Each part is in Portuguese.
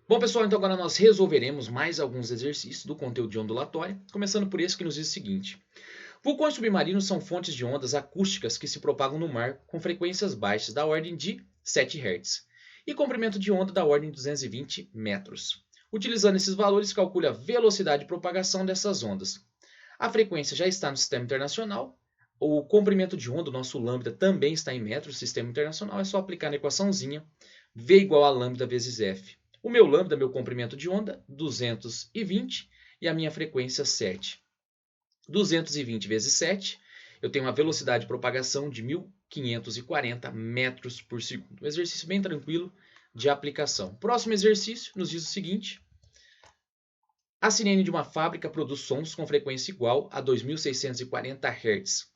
Bom, pessoal, então agora nós resolveremos mais alguns exercícios do conteúdo de ondulatória, começando por esse que nos diz o seguinte. Vulcões submarinos são fontes de ondas acústicas que se propagam no mar com frequências baixas da ordem de 7 Hz e comprimento de onda da ordem de 220 metros. Utilizando esses valores, calcule a velocidade de propagação dessas ondas. A frequência já está no sistema internacional, o comprimento de onda, o nosso lambda, também está em metros no sistema internacional, é só aplicar na equaçãozinha, V igual a lambda vezes F. O meu lambda, meu comprimento de onda, 220 e a minha frequência 7. 220 vezes 7, eu tenho uma velocidade de propagação de 1540 metros por segundo. Um exercício bem tranquilo de aplicação. Próximo exercício nos diz o seguinte. A sirene de uma fábrica produz sons com frequência igual a 2640 Hz.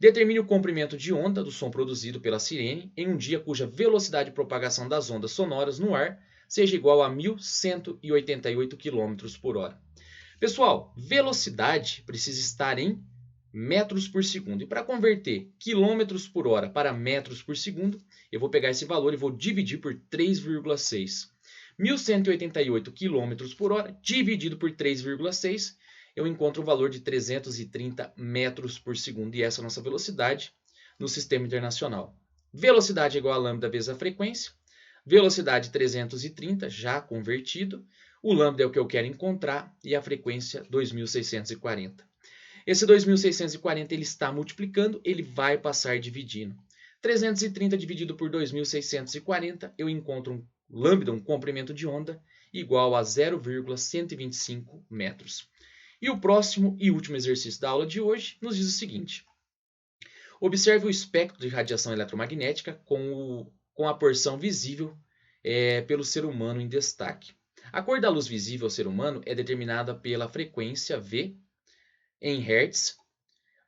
Determine o comprimento de onda do som produzido pela sirene em um dia cuja velocidade de propagação das ondas sonoras no ar seja igual a 1188 km por hora. Pessoal, velocidade precisa estar em metros por segundo. E para converter quilômetros por hora para metros por segundo, eu vou pegar esse valor e vou dividir por 3,6. 1188 km por hora dividido por 3,6, eu encontro o valor de 330 metros por segundo. E essa é a nossa velocidade no sistema internacional. Velocidade é igual a lambda vezes a frequência. Velocidade 330, já convertido. O lambda é o que eu quero encontrar e a frequência 2640. Esse 2640 ele está multiplicando, ele vai passar dividindo. 330 dividido por 2640, eu encontro um lambda, um comprimento de onda, igual a 0,125 metros. E o próximo e último exercício da aula de hoje nos diz o seguinte. Observe o espectro de radiação eletromagnética com a porção visível pelo ser humano em destaque. A cor da luz visível ao ser humano é determinada pela frequência V em Hz.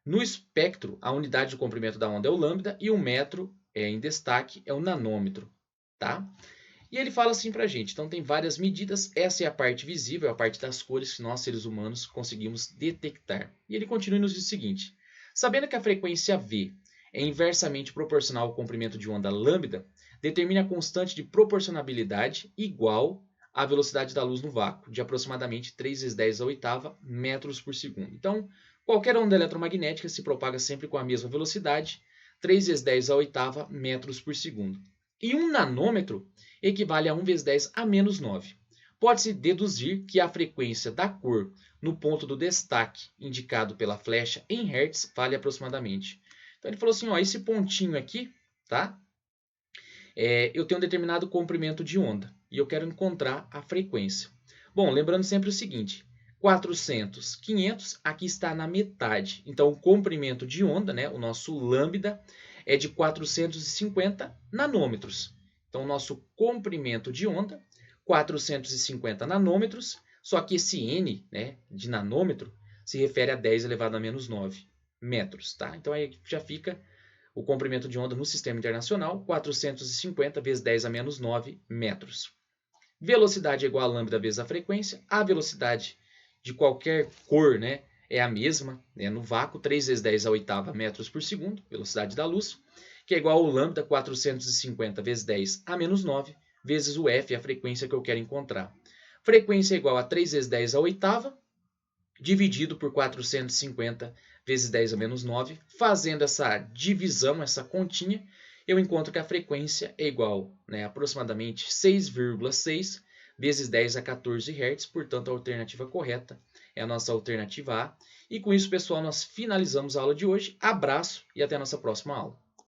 No espectro, a unidade de comprimento da onda é o lambda e o metro em destaque é o nanômetro. Tá? E ele fala assim para a gente, então tem várias medidas, essa é a parte visível, a parte das cores que nós seres humanos conseguimos detectar. E ele continua e nos diz o seguinte, sabendo que a frequência V é inversamente proporcional ao comprimento de onda lambda, determine a constante de proporcionalidade igual à velocidade da luz no vácuo, de aproximadamente 3 vezes 10 a oitava metros por segundo. Então, qualquer onda eletromagnética se propaga sempre com a mesma velocidade, 3 vezes 10 a oitava metros por segundo. E um nanômetro equivale a 1 vezes 10 a menos 9. Pode-se deduzir que a frequência da cor no ponto do destaque indicado pela flecha em Hz vale aproximadamente. Então ele falou assim, ó, esse pontinho aqui, tá? Eu tenho um determinado comprimento de onda e eu quero encontrar a frequência. Bom, lembrando sempre o seguinte, 400, 500, aqui está na metade. Então o comprimento de onda, né, o nosso lambda, é de 450 nanômetros. Então o nosso comprimento de onda, 450 nanômetros, só que esse n, né, de nanômetro se refere a 10 elevado a menos 9 metros. Tá? Então aí já fica o comprimento de onda no sistema internacional, 450 vezes 10 a menos 9 metros. Velocidade é igual a lambda vezes a frequência. A velocidade de qualquer cor, né, é a mesma, né, no vácuo, 3 vezes 10 a oitava metros por segundo, velocidade da luz, que é igual ao lambda 450 vezes 10 a menos 9, vezes o F, a frequência que eu quero encontrar. Frequência é igual a 3 vezes 10 a oitava, dividido por 450 vezes 10 a menos 9. Fazendo essa divisão, essa continha, eu encontro que a frequência é igual, né, aproximadamente 6,6 vezes 10 a 14 Hz. Portanto, a alternativa correta é a nossa alternativa A. E com isso, pessoal, nós finalizamos a aula de hoje. Abraço e até a nossa próxima aula.